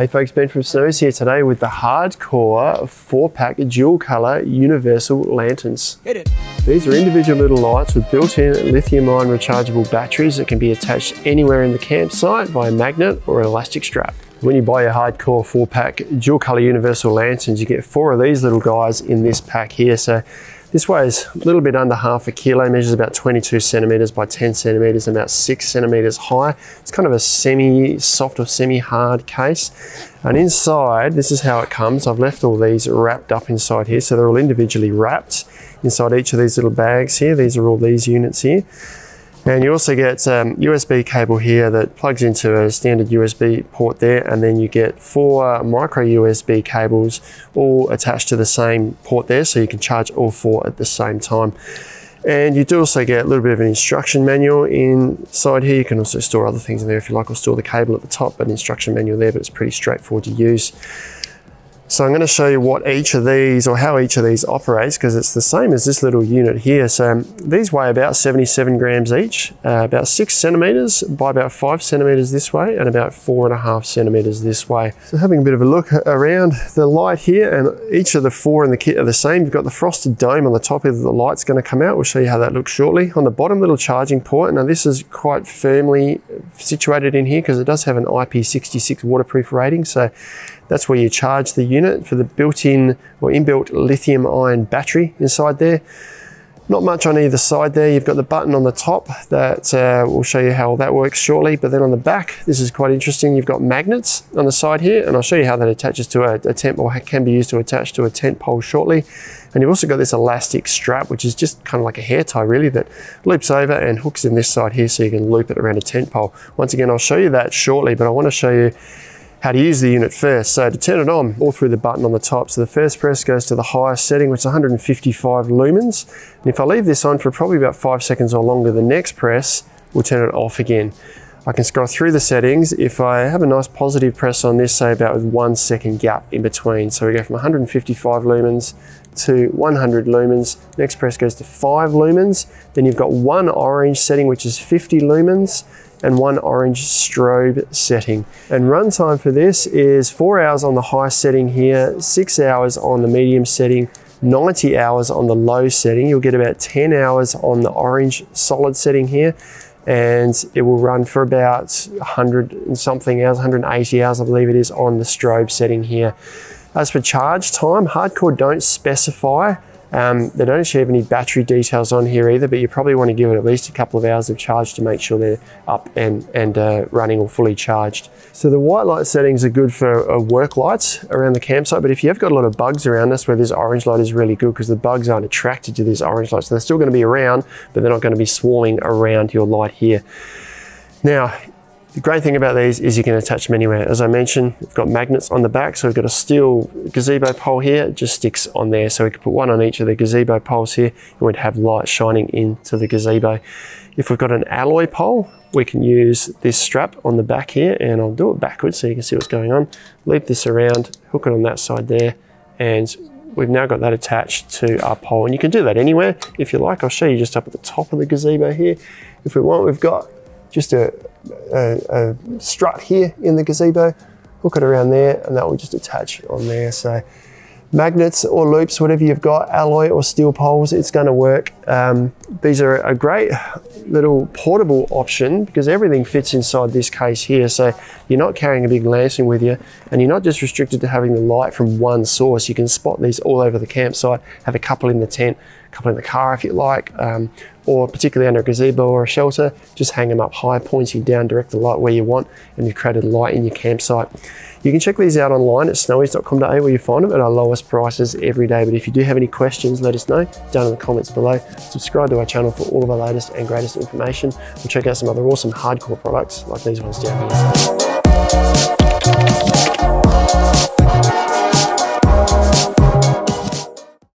Hey folks, Ben from Snows here today with the Hardcore 4-pack dual colour universal lanterns. Hit it. These are individual little lights with built-in lithium-ion rechargeable batteries that can be attached anywhere in the campsite via magnet or an elastic strap. When you buy your Hardcore 4-pack dual colour universal lanterns, you get 4 of these little guys in this pack here. So this weighs a little bit under half a kilo, measures about 22 centimetres by 10 centimetres and about 6 centimetres high. It's kind of a semi-soft or semi-hard case. And inside, this is how it comes. I've left all these wrapped up inside here, so they're all individually wrapped inside each of these little bags here. These are all these units here. And you also get USB cable here that plugs into a standard USB port there, and then you get 4 micro USB cables all attached to the same port there, so you can charge all 4 at the same time. And you do also get a little bit of an instruction manual inside here. You can also store other things in there if you like, or store the cable at the top, but an instruction manual there, but it's pretty straightforward to use. So I'm going to show you what each of these, or how each of these operates, because it's the same as this little unit here. So these weigh about 77 grams each, about 6 centimetres by about 5 centimetres this way, and about 4.5 centimetres this way. So having a bit of a look around the light here, and each of the 4 in the kit are the same. You've got the frosted dome on the top here that the light's going to come out. We'll show you how that looks shortly. On the bottom, little charging port. Now this is quite firmly situated in here because it does have an IP66 waterproof rating. So that's where you charge the unit for the built-in or inbuilt lithium ion battery inside there. Not much on either side there. You've got the button on the top that will show you how that works shortly. But then on the back, this is quite interesting. You've got magnets on the side here, and I'll show you how that attaches to a tent, or can be used to attach to a tent pole shortly. And you've also got this elastic strap, which is just kind of like a hair tie really, that loops over and hooks in this side here so you can loop it around a tent pole. Once again, I'll show you that shortly, but I want to show you how to use the unit first. So to turn it on, all through the button on the top. So the first press goes to the highest setting, which is 155 lumens. And if I leave this on for probably about 5 seconds or longer, the next press will turn it off again. I can scroll through the settings. If I have a nice positive press on this, say about with 1 second gap in between. So we go from 155 lumens to 100 lumens. Next press goes to 5 lumens. Then you've got 1 orange setting, which is 50 lumens. And 1 orange strobe setting. And runtime for this is 4 hours on the high setting here, 6 hours on the medium setting, 90 hours on the low setting. You'll get about 10 hours on the orange solid setting here, and it will run for about 100 and something hours, 180 hours I believe it is, on the strobe setting here. As for charge time, Hardcore don't specify. They don't actually have any battery details on here either, but you probably want to give it at least a couple of hours of charge to make sure they're up and running or fully charged. So the white light settings are good for work lights around the campsite, but if you have got a lot of bugs around, that's where this orange light is really good, because the bugs aren't attracted to this orange light. So they're still going to be around, but they're not going to be swarming around your light here. Now, the great thing about these is you can attach them anywhere. As I mentioned, we've got magnets on the back, so we've got a steel gazebo pole here. It just sticks on there, so we can put one on each of the gazebo poles here, and we'd have light shining into the gazebo. If we've got an alloy pole, we can use this strap on the back here, and I'll do it backwards so you can see what's going on. Loop this around, hook it on that side there, and we've now got that attached to our pole. And you can do that anywhere if you like. I'll show you just up at the top of the gazebo here. If we want, we've got just a strut here in the gazebo, hook it around there, and that will just attach on there. So magnets or loops, whatever you've got, alloy or steel poles, it's going to work. These are a great little portable option because everything fits inside this case here. So you're not carrying a big lantern with you, and you're not just restricted to having the light from one source. You can spot these all over the campsite, have a couple in the tent, a couple in the car if you like, or particularly under a gazebo or a shelter, just hang them up high, pointing down, direct the light where you want, and you've created a light in your campsite. You can check these out online at snowies.com.au where you find them at our lowest prices every day. But if you do have any questions, let us know down in the comments below. Subscribe to our channel for all of our latest and greatest information. We'll check out some other awesome Hardcore products like these ones down here.